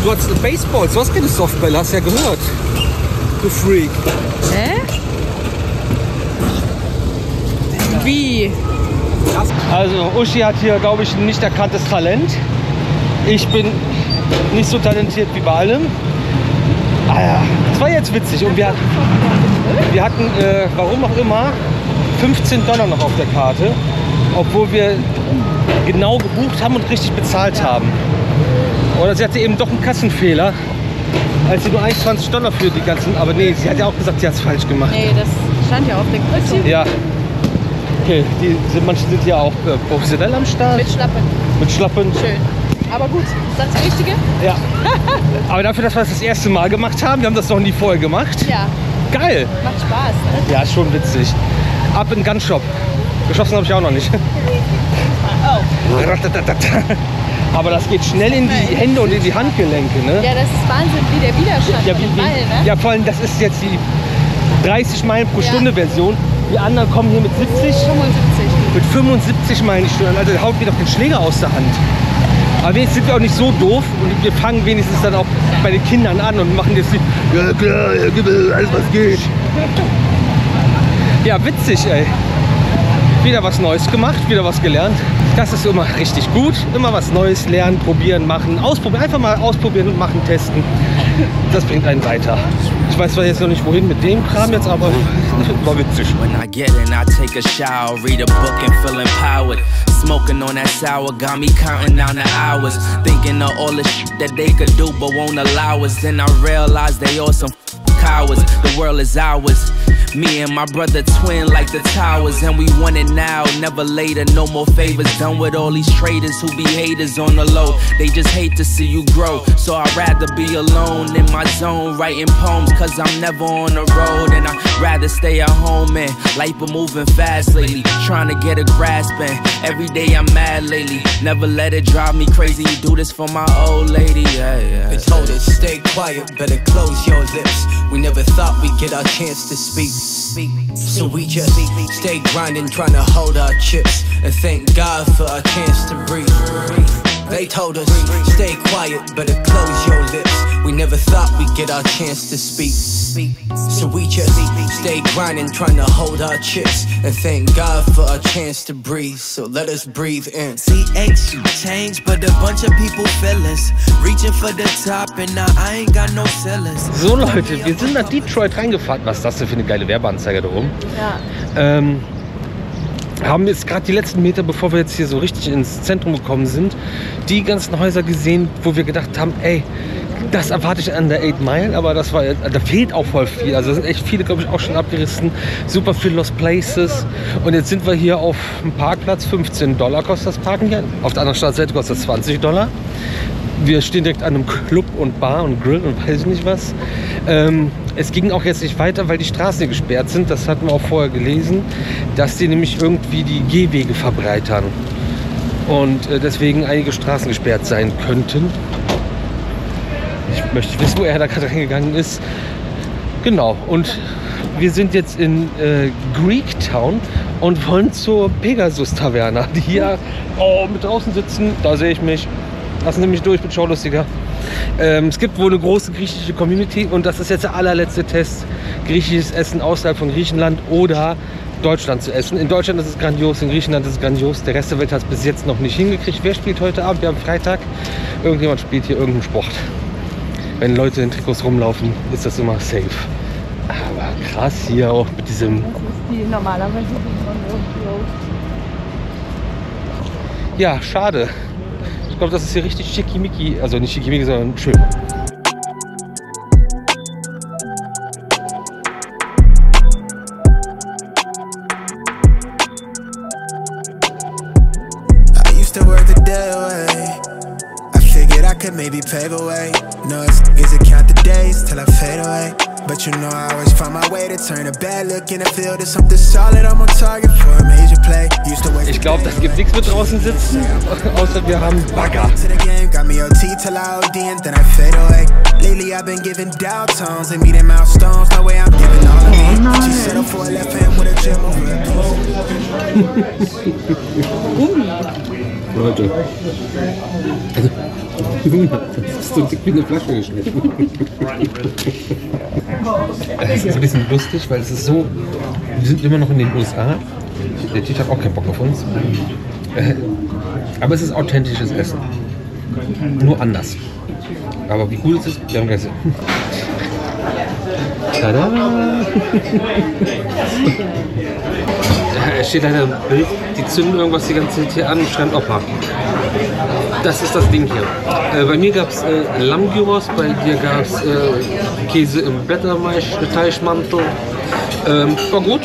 Du hast Baseballs, du hast keine Softball, hast ja gehört. Du Freak. Hä? Wie? Also Uschi hat hier, glaube ich, ein nicht erkanntes Talent. Ich bin nicht so talentiert wie bei allem. Ah ja, das war jetzt witzig. Und wir hatten, warum auch immer, $15 noch auf der Karte. Obwohl wir genau gebucht haben und richtig bezahlt haben. Oder sie hatte eben doch einen Kassenfehler, als sie nur eigentlich $20 für die ganzen... Aber nee, sie hat ja auch gesagt, sie hat es falsch gemacht. Nee, das stand ja auf der Karte. Ja. Okay, manche sind ja auch professionell am Start. Mit Schlappen. Mit Schlappen. Schön. Aber gut, ist das das Richtige? Ja. Aber dafür, dass wir das erste Mal gemacht haben, wir haben das noch nie vorher gemacht. Ja. Geil. Macht Spaß, ne? Ja, ist schon witzig. Ab in den Gunshop. Geschossen habe ich auch noch nicht. Oh. Aber das geht schnell in die Hände und in die Handgelenke, ne? Ja, das ist Wahnsinn, wie der Widerstand Ja, von dem Ball, ne? ja, vor allem, das ist jetzt die 30 Meilen pro Stunde Version. Die anderen kommen hier mit 70. 75. Mit 75 Meilen die Stunde. Also haut mir doch den Schläger aus der Hand. Aber jetzt sind wir auch nicht so doof und wir fangen wenigstens dann auch bei den Kindern an und machen jetzt die, ja klar, ja, gib mir alles was geht. Ja, witzig, ey. Wieder was Neues gemacht, wieder was gelernt. Das ist immer richtig gut. Immer was Neues lernen, probieren, machen, ausprobieren. Einfach mal ausprobieren und machen, testen. Das bringt einen weiter. Ich weiß zwar jetzt noch nicht wohin mit dem Kram jetzt, aber war witzig. When I get in, I take a shower, read a book and feel empowered. Smoking on that sour got me counting down the hours. Thinking of all the shit that they could do but won't allow us. Then I realized they all some cowards. The world is ours. Me and my brother twin like the towers, and we want it now, never later, no more favors. Done with all these traitors who be haters on the low. They just hate to see you grow, so I'd rather be alone in my zone, writing poems, cause I'm never on the road. And I'd rather stay at home, and life been moving fast lately, trying to get a grasp, and every day I'm mad lately. Never let it drive me crazy, you do this for my old lady, yeah. They told us stay quiet, better close your lips. We never thought we'd get our chance to speak. So we just stay grinding, trying to hold our chips, and thank God for our chance to breathe. They told us stay quiet, better close your lips. We never thought we'd get our chance to speak. So we just stay grinding, trying to hold our chips, and thank God for our chance to breathe. So let us breathe in. CH, you changed, but a bunch of people feelings. Reaching for the top, and now I ain't got no ceilings. So Leute, wir sind nach Detroit reingefahren. Was ist das denn für eine geile Werbeanzeige da oben? Ja. Haben jetzt gerade die letzten Meter, bevor wir jetzt hier so richtig ins Zentrum gekommen sind, die ganzen Häuser gesehen, wo wir gedacht haben, ey, das erwarte ich an der 8 Mile, aber das war, da fehlt auch voll viel. Also sind echt viele, glaube ich, auch schon abgerissen. Super viel Lost Places. Und jetzt sind wir hier auf dem Parkplatz. $15 kostet das Parken hier. Auf der anderen Startseite kostet das $20. Wir stehen direkt an einem Club und Bar und Grill und weiß ich nicht was. es ging auch jetzt nicht weiter, weil die Straßen gesperrt sind. Das hatten wir auch vorher gelesen, dass die nämlich irgendwie die Gehwege verbreitern. Und deswegen einige Straßen gesperrt sein könnten. Ich möchte wissen, wo er da gerade reingegangen ist. Genau, und wir sind jetzt in Greektown und wollen zur Pegasus-Taverna, die hier mit draußen sitzen. Da sehe ich mich. Lassen Sie mich durch, ich bin Schaulustiger. Es gibt wohl eine große griechische Community und das ist jetzt der allerletzte Test. Griechisches Essen außerhalb von Griechenland oder Deutschland zu essen. In Deutschland ist es grandios, in Griechenland ist es grandios. Der Rest der Welt hat es bis jetzt noch nicht hingekriegt. Wer spielt heute Abend? Wir haben Freitag. Irgendjemand spielt hier irgendeinen Sport. Wenn Leute in Trikots rumlaufen, ist das immer safe. Aber krass hier auch mit diesem... Das ist die normalerweise Ja, schade. Ich glaube, das ist hier richtig schickimicki. Also nicht schickimicki, sondern schön. Maybe pave a way. No, it's count the days till I fade away. But you know I always find my way to turn a bad look in the field to something solid. I'm on target for a major play. Ich glaube, das gibt nichts mit draußen sitzen, außer wir haben Bagger. Got me OT till I OD and then I fade away. Lately I've been giving down tones and meeting milestones. No way I'm giving all of me. She settled for a left hand with a gym over. Leute. Also, das ist so dick wie eine Flasche geschnitten. Es ist ein bisschen lustig, weil es ist so, wir sind immer noch in den USA. Der Tisch hat auch keinen Bock auf uns. Aber es ist authentisches Essen. Nur anders. Aber wie cool es ist, wir haben gegessen. Tada! Es steht leider im Bild, die zünden irgendwas die ganze Zeit hier an und schreiben Opa. Das ist das Ding hier. Bei mir gab es Lammgyros, bei dir gab es Käse im Blätterteichmantel. War gut.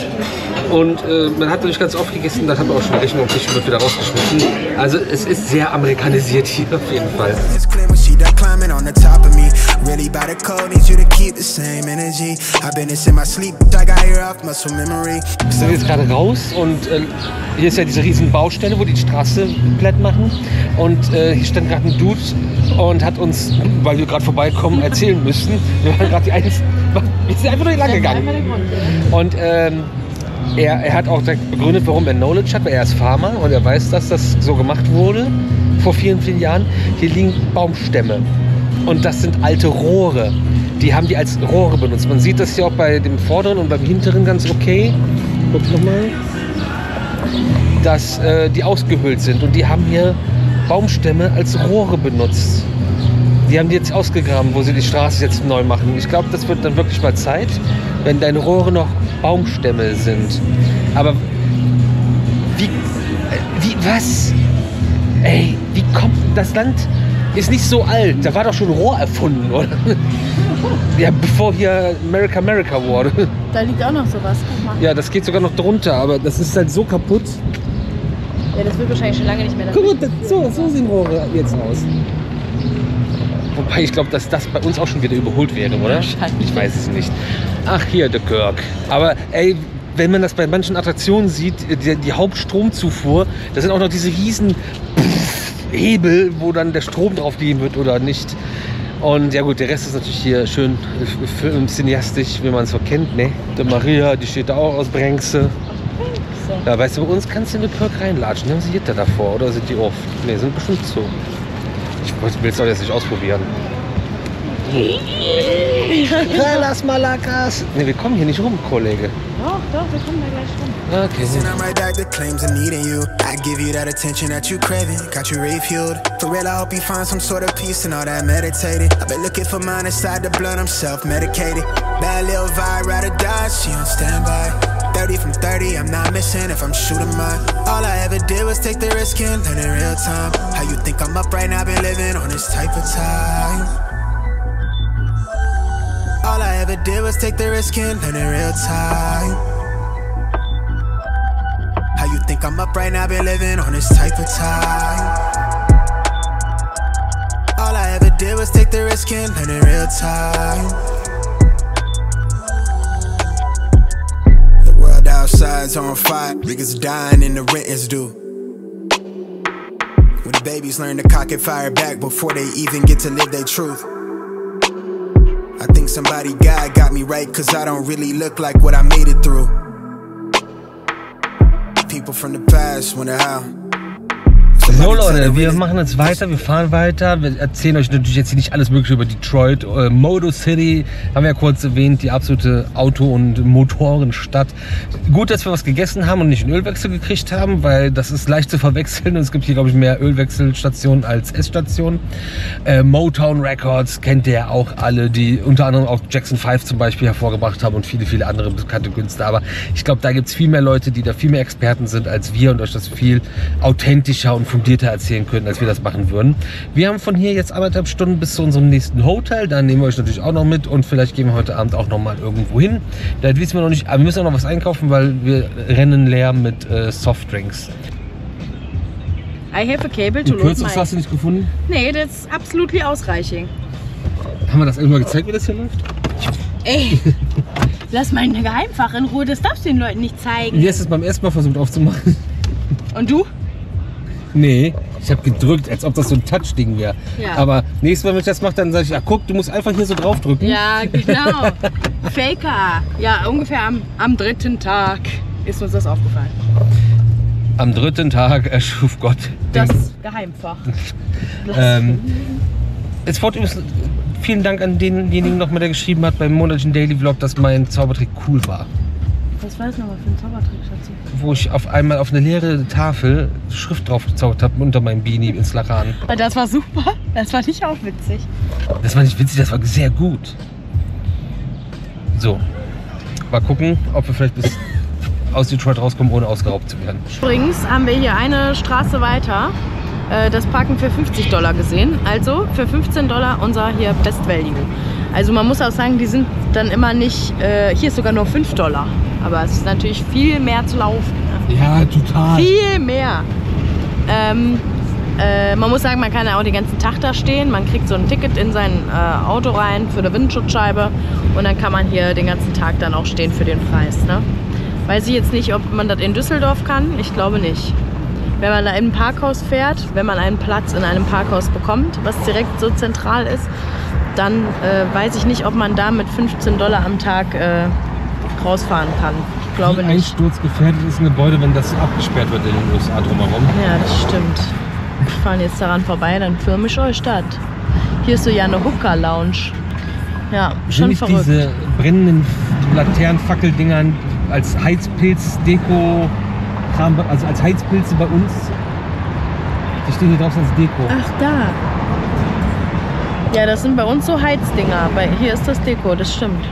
Und man hat noch nicht ganz aufgegessen, dann haben wir auch schon Rechnung und Tisch wird wieder rausgeschmissen. Also es ist sehr amerikanisiert hier auf jeden Fall. Wir sind jetzt gerade raus und hier ist ja diese riesen Baustelle, wo die Straße platt machen. Und hier stand gerade ein Dude und hat uns, weil wir gerade vorbeikommen, erzählen müssen. Wir waren gerade die Einzigen, wir sind einfach nur hier lang gegangen. Und er hat auch begründet, warum er Knowledge hat, weil er ist Farmer und er weiß, dass das so gemacht wurde vor vielen, vielen Jahren. Hier liegen Baumstämme und das sind alte Rohre. Die haben die als Rohre benutzt. Man sieht das hier auch bei dem vorderen und beim hinteren ganz okay. Guck nochmal. Dass die ausgehöhlt sind und die haben hier Baumstämme als Rohre benutzt. Die haben die jetzt ausgegraben, wo sie die Straße jetzt neu machen. Ich glaube, das wird dann wirklich mal Zeit, wenn deine Rohre noch Baumstämme sind. Aber was? Ey, wie kommt das Land? Ist nicht so alt. Da war doch schon Rohr erfunden, oder? Ja, bevor hier America wurde. Da liegt auch noch sowas. Guck mal. Ja, das geht sogar noch drunter, aber das ist halt so kaputt. Ja, das wird wahrscheinlich schon lange nicht mehr. Guck mal, so sehen Rohre jetzt aus. Wobei ich glaube, dass das bei uns auch schon wieder überholt wäre, oder? Wahrscheinlich. Ich weiß es nicht. Ach, hier, der Kirk. Aber ey, wenn man das bei manchen Attraktionen sieht, die Hauptstromzufuhr, da sind auch noch diese riesen Hebel, wo dann der Strom drauf gehen wird oder nicht. Und ja gut, der Rest ist natürlich hier schön cineastisch, wie man es so kennt, ne? Der Maria, die steht da auch aus Brenxe. Ja, weißt du, bei uns kannst du in den Kirk reinlatschen. Haben sie Gitter davor oder sind die oft? Ne, sind bestimmt so. Ich will es doch jetzt nicht ausprobieren. Lass mal Lakas. Ne, wir kommen hier nicht rum, Kollege. Doch, wir kommen da gleich rum. Okay. I'm right back to claims and needing you. I give you that attention that you craving. Got you refueled. For real, I hope you find some sort of peace in all that meditating. I've been looking for mine inside the blood, I'm self-medicated. Bad little vibe, ride or die, she on standby. 30 from 30, I'm not missing if I'm shooting mine. All I ever did was take the risk and learn in real time. How you think I'm up right now, been living on this type of time. All I ever did was take the risk and learn in real time. How you think I'm up right now, been living on this type of time. All I ever did was take the risk and learn in real time. sides are on fire. Niggas dying and the rent is due. When the babies learn to cock and fire back before they even get to live their truth. I think somebody got me right, cause I don't really look like what I made it through. People from the past wonder how. So Leute, wir machen jetzt weiter, wir fahren weiter, wir erzählen euch natürlich jetzt hier nicht alles mögliche über Detroit. Motor City haben wir ja kurz erwähnt, die absolute Auto- und Motorenstadt. Gut, dass wir was gegessen haben und nicht einen Ölwechsel gekriegt haben, weil das ist leicht zu verwechseln und es gibt hier, glaube ich, mehr Ölwechselstationen als Essstationen. Motown Records kennt ihr ja auch alle, die unter anderem auch Jackson 5 zum Beispiel hervorgebracht haben und viele, viele andere bekannte Künstler. Aber ich glaube, da gibt es viel mehr Leute, die da viel mehr Experten sind als wir und euch das viel authentischer und fundierter erzählen können, als wir das machen würden. Wir haben von hier jetzt 1,5 Stunden bis zu unserem nächsten Hotel. Da nehmen wir euch natürlich auch noch mit und vielleicht gehen wir heute Abend auch noch mal irgendwo hin. Da wissen wir noch nicht, aber wir müssen auch noch was einkaufen, weil wir rennen leer mit Softdrinks. I have a cable to load Kürzes hast du nicht gefunden? Nee, that's absolutely ausreiching. Haben wir das irgendwann gezeigt, wie das hier läuft? Ey, lass mein Geheimfach in Ruhe, das darfst du den Leuten nicht zeigen. Wie hast du es beim ersten Mal versucht aufzumachen? Und du? Nee, ich habe gedrückt, als ob das so ein Touch-Ding wäre. Ja. Aber nächstes Mal, wenn ich das mache, dann sage ich, ja guck, du musst einfach hier so drauf drücken. Ja, genau. Faker. Ja, ungefähr am 3. Tag ist uns das aufgefallen. Am 3. Tag erschuf Gott das Geheimfach. Jetzt übrigens vielen Dank an denjenigen nochmal, der geschrieben hat beim monatlichen Daily Vlog, dass mein Zaubertrick cool war. Was war das nochmal für ein Zaubertrick, Schatzi? Wo ich auf einmal auf eine leere Tafel Schrift drauf gezaubert habe unter meinem Beanie ins Laran. Das war super. Das fand ich auch witzig. Das war nicht witzig, das war sehr gut. So, mal gucken, ob wir vielleicht bis aus Detroit rauskommen, ohne ausgeraubt zu werden. Übrigens haben wir hier eine Straße weiter das Parken für $50 gesehen. Also für $15 unser hier Best Value. Also man muss auch sagen, die sind dann immer nicht, hier ist sogar nur $5. Aber es ist natürlich viel mehr zu laufen. Ne? Ja, total. Viel mehr. Man muss sagen, man kann ja auch den ganzen Tag da stehen. Man kriegt so ein Ticket in sein Auto rein für eine Windschutzscheibe. Und dann kann man hier den ganzen Tag dann auch stehen für den Preis. Ne? Weiß ich jetzt nicht, ob man das in Düsseldorf kann. Ich glaube nicht. Wenn man da in ein Parkhaus fährt, wenn man einen Platz in einem Parkhaus bekommt, was direkt so zentral ist, dann weiß ich nicht, ob man da mit $15 am Tag rausfahren kann. Ich glaube nicht. Einsturzgefährdet ist ein Gebäude, wenn das abgesperrt wird in den USA drumherum. Ja, das stimmt. Wir fahren jetzt daran vorbei, dann filme ich euch das. Hier ist so ja eine Hookah-Lounge. Ja, schon verrückt. Diese brennenden Laternenfackeldingern als Heizpilz-Deko, also als Heizpilze bei uns. Die stehen hier draußen als Deko. Ach, da. Ja, das sind bei uns so Heizdinger. Hier ist das Deko, das stimmt.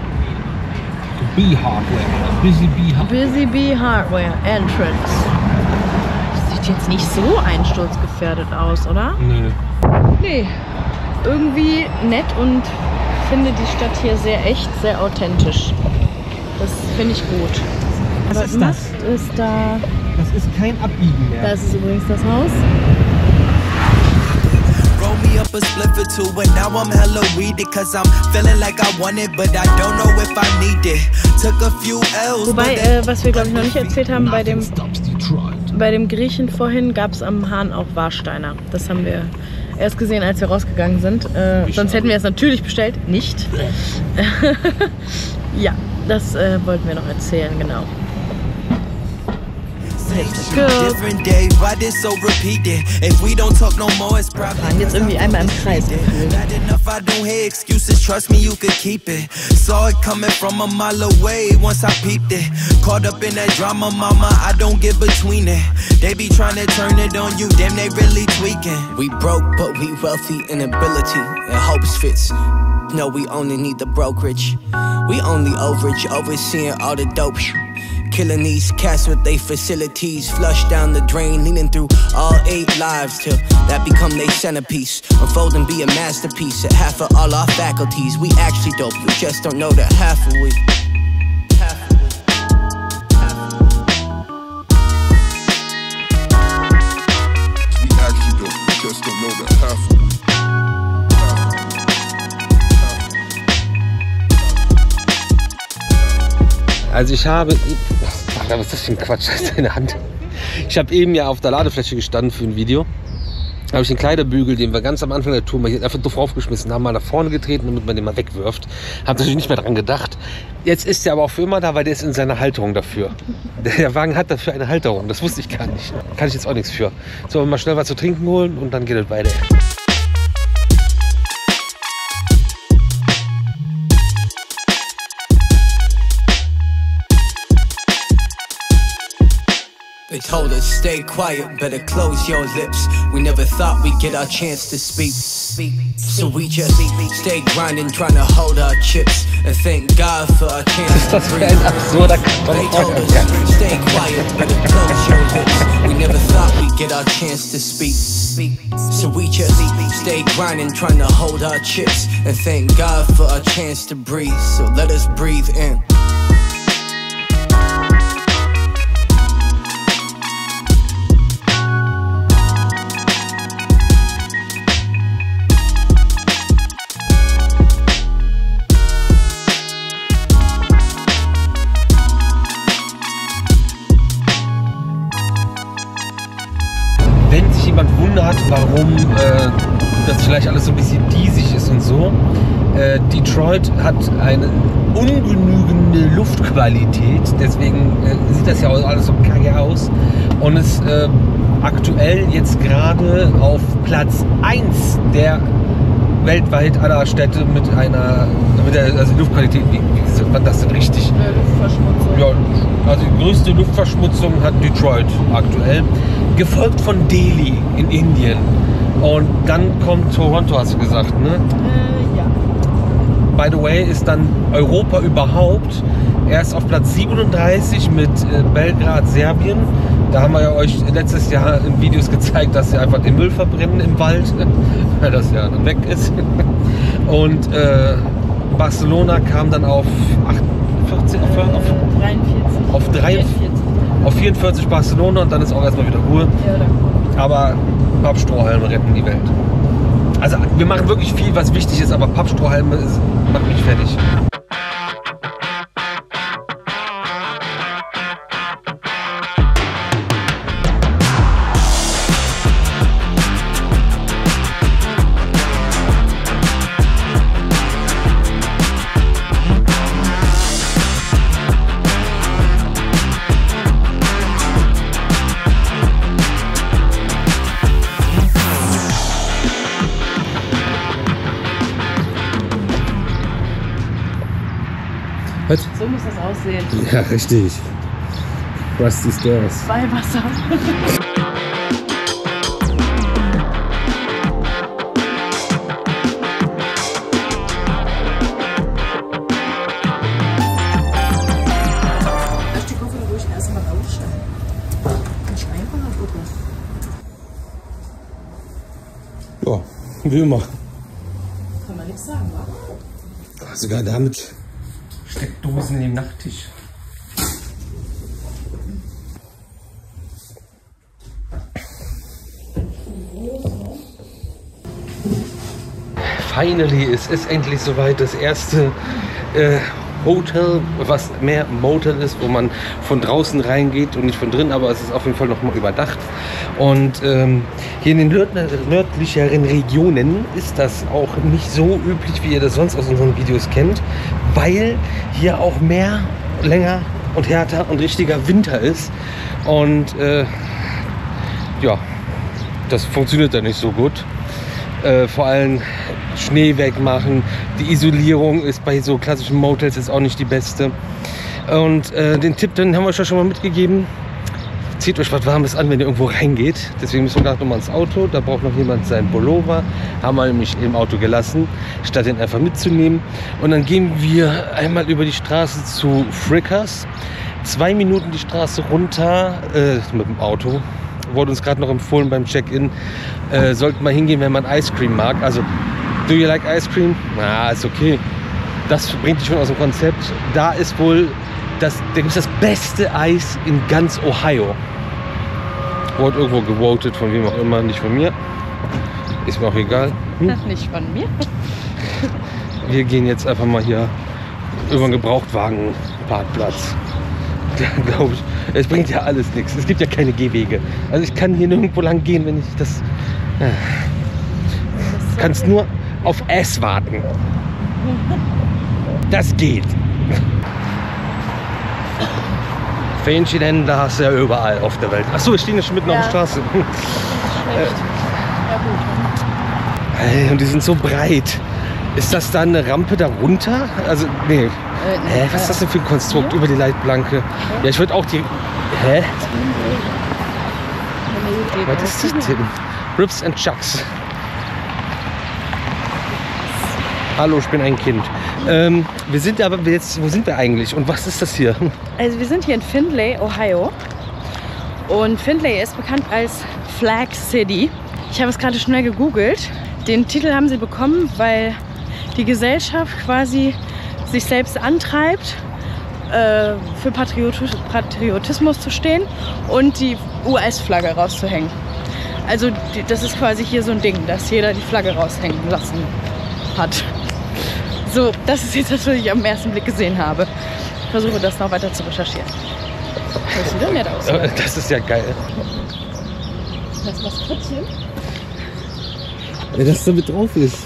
Bee Hardware. Busy Bee Hardware. Busy Bee Hardware Entrance. Das sieht jetzt nicht so einsturzgefährdet aus, oder? Nö. Nee. Irgendwie nett und finde die Stadt hier sehr echt, sehr authentisch. Das finde ich gut. Was ist das? Ist da. Das ist kein Abbiegen mehr. Das ist übrigens das Haus. Roll me up a spliff or two, and now I'm hella weeded, cause I'm feeling like I want it, but I don't know if I need it. Took a few L's. Wobei, was wir glaube ich noch nicht erzählt haben, bei dem Griechen vorhin gab es am Hahn auch Warsteiner. Das haben wir erst gesehen, als wir rausgegangen sind. Sonst hätten wir es natürlich bestellt. Nicht. Ja, das wollten wir noch erzählen, genau. Fahren jetzt irgendwie einmal im Kreis gefühlt. Saw it coming from a mile away once I peeped it. Caught up in that drama, mama, I don't get between it. They be trying to turn it on you, damn, they really tweaking. We broke, but we wealthy in ability and hopes fits. No, we only need the brokerage. We only overage, overseeing all the dope shit. Killing these cats with they facilities. Flush down the drain, leaning through all 8 lives till that become they centerpiece. Unfold and be a masterpiece at half of all our faculties. We actually dope, you just don't know that half of we. We actually dope, you just don't know that half of we. Also ich habe... Alter, was ist das für ein Quatsch? Das ist deine Hand. Ich habe eben ja auf der Ladefläche gestanden für ein Video. Da habe ich den Kleiderbügel, den wir ganz am Anfang der Tour mal hier einfach doof raufgeschmissen haben, mal nach vorne getreten, damit man den mal wegwirft. Hab natürlich nicht mehr dran gedacht. Jetzt ist der aber auch für immer da, weil der ist in seiner Halterung dafür. Der Wagen hat dafür eine Halterung. Das wusste ich gar nicht. Kann ich jetzt auch nichts für. So, mal schnell was zu trinken holen und dann geht es weiter. They told us stay quiet, better close your lips. We never thought we'd get our chance to speak. So we just stay grinding, trying to hold our chips and thank God for our chance to breathe. They told us stay quiet, better close your lips. We never thought we'd get our chance to speak. So we just stay grinding, trying to hold our chips and thank God for our chance to breathe. So let us breathe in. Wenn sich jemand wundert, warum das vielleicht alles so ein bisschen diesig ist und so, Detroit hat eine ungenügende Luftqualität, deswegen sieht das ja auch alles so kacke aus und ist aktuell jetzt gerade auf Platz 1 der weltweit aller Städte mit der also Luftqualität, wie sagt man das denn richtig? Luftverschmutzung. Ja, also die größte Luftverschmutzung hat Detroit aktuell, gefolgt von Delhi in Indien. Und dann kommt Toronto, hast du gesagt, ne? Ja. By the way, ist dann Europa überhaupt erst auf Platz 37 mit Belgrad, Serbien. Da haben wir ja euch letztes Jahr in Videos gezeigt, dass sie einfach den Müll verbrennen im Wald, weil das ja dann weg ist. Und Barcelona kam dann auf 48, auf 44 Barcelona und dann ist auch erstmal wieder Ruhe. Ja, aber Pappstrohhalme retten die Welt. Also wir machen wirklich viel, was wichtig ist, aber Pappstrohhalme macht mich fertig. So muss das aussehen. Ja, richtig. Rusty Stairs. Weihwasser. Lass die Koffer ruhig erstmal rausstellen. Ein Scheinbar oder? Ja, wie immer. Kann man nichts sagen, wa? Sogar damit Steckdosen in den Nachttisch. Finally, es ist endlich soweit. Das erste Hotel, was mehr Motel ist, wo man von draußen reingeht und nicht von drin, aber es ist auf jeden Fall noch mal überdacht. Und hier in den nördlicheren Regionen ist das auch nicht so üblich, wie ihr das sonst aus unseren Videos kennt, weil hier auch mehr, länger und härter und richtiger Winter ist. Und ja, das funktioniert dann nicht so gut. Vor allem Schnee wegmachen. Die Isolierung ist bei so klassischen Motels ist auch nicht die beste. Und den Tipp, den haben wir euch schon mal mitgegeben. Zieht euch was Warmes an, wenn ihr irgendwo reingeht. Deswegen müssen wir gerade nochmal ins Auto. Da braucht noch jemand seinen Pullover. Haben wir nämlich im Auto gelassen, statt den einfach mitzunehmen. Und dann gehen wir einmal über die Straße zu Frickers. 2 Minuten die Straße runter mit dem Auto. Wurde uns gerade noch empfohlen beim Check-in. Sollten wir hingehen, wenn man Ice Cream mag. Also, do you like Ice Cream? Na, ist okay. Das bringt dich schon aus dem Konzept. Da ist wohl, da gibt es das beste Eis in ganz Ohio. Wurde irgendwo gewotet, von wem auch immer, nicht von mir. Ist mir auch egal. Nicht von mir. Wir gehen jetzt einfach mal hier über einen Gebrauchtwagenparkplatz. Glaube ich. Es bringt ja alles nichts. Es gibt ja keine Gehwege. Also ich kann hier nirgendwo lang gehen, wenn ich das... Kannst nur auf S warten. Das geht. Fähnchenhändler hast du ja überall auf der Welt. Achso, wir stehen ja schon mitten auf der Straße. Hey, und die sind so breit. Ist das dann eine Rampe darunter? Also, nee. Was ist das denn für ein Konstrukt über die Leitplanke? Ja, ich würde auch die... Hä? Was ist das denn? Ribs and Chucks. Hallo, ich bin ein Kind. Wir sind aber jetzt... Wo sind wir eigentlich? Und was ist das hier? Also wir sind hier in Findlay, Ohio. Und Findlay ist bekannt als Flag City. Ich habe es gerade schnell gegoogelt. Den Titel haben sie bekommen, weil die Gesellschaft quasi sich selbst antreibt, für Patriotismus zu stehen und die US-Flagge rauszuhängen. Also das ist quasi hier so ein Ding, dass jeder die Flagge raushängen lassen hat. So, das ist jetzt das, was ich am ersten Blick gesehen habe. Ich versuche das noch weiter zu recherchieren. Das sieht doch nett aus. Oder? Das ist ja geil. Das Maskottchen? Ja, dass da mit drauf ist.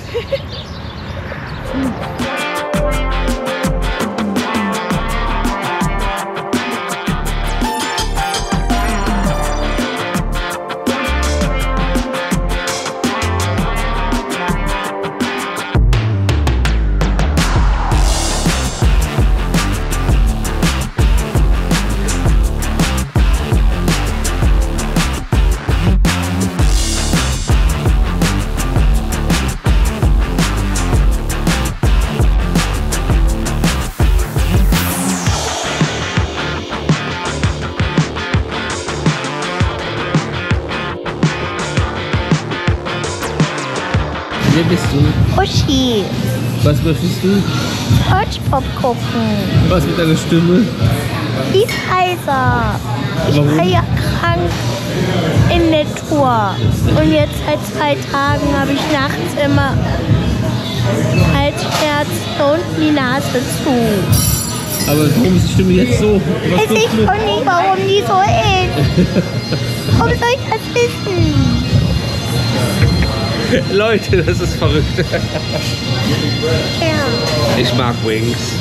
Wer bist du? Uschi. Was möchtest du? SpongeBob gucken. Was mit deiner Stimme? Die ist heiser. Ich Warum? war ja krank in der Tour. Und jetzt seit 2 Tagen habe ich nachts immer Halsschmerzen und die Nase zu. Aber warum ist die Stimme jetzt so? Weiß ich auch nicht, warum die so ist. Warum soll ich das wissen? Leute, das ist verrückt. Ja. Ich mag Wings.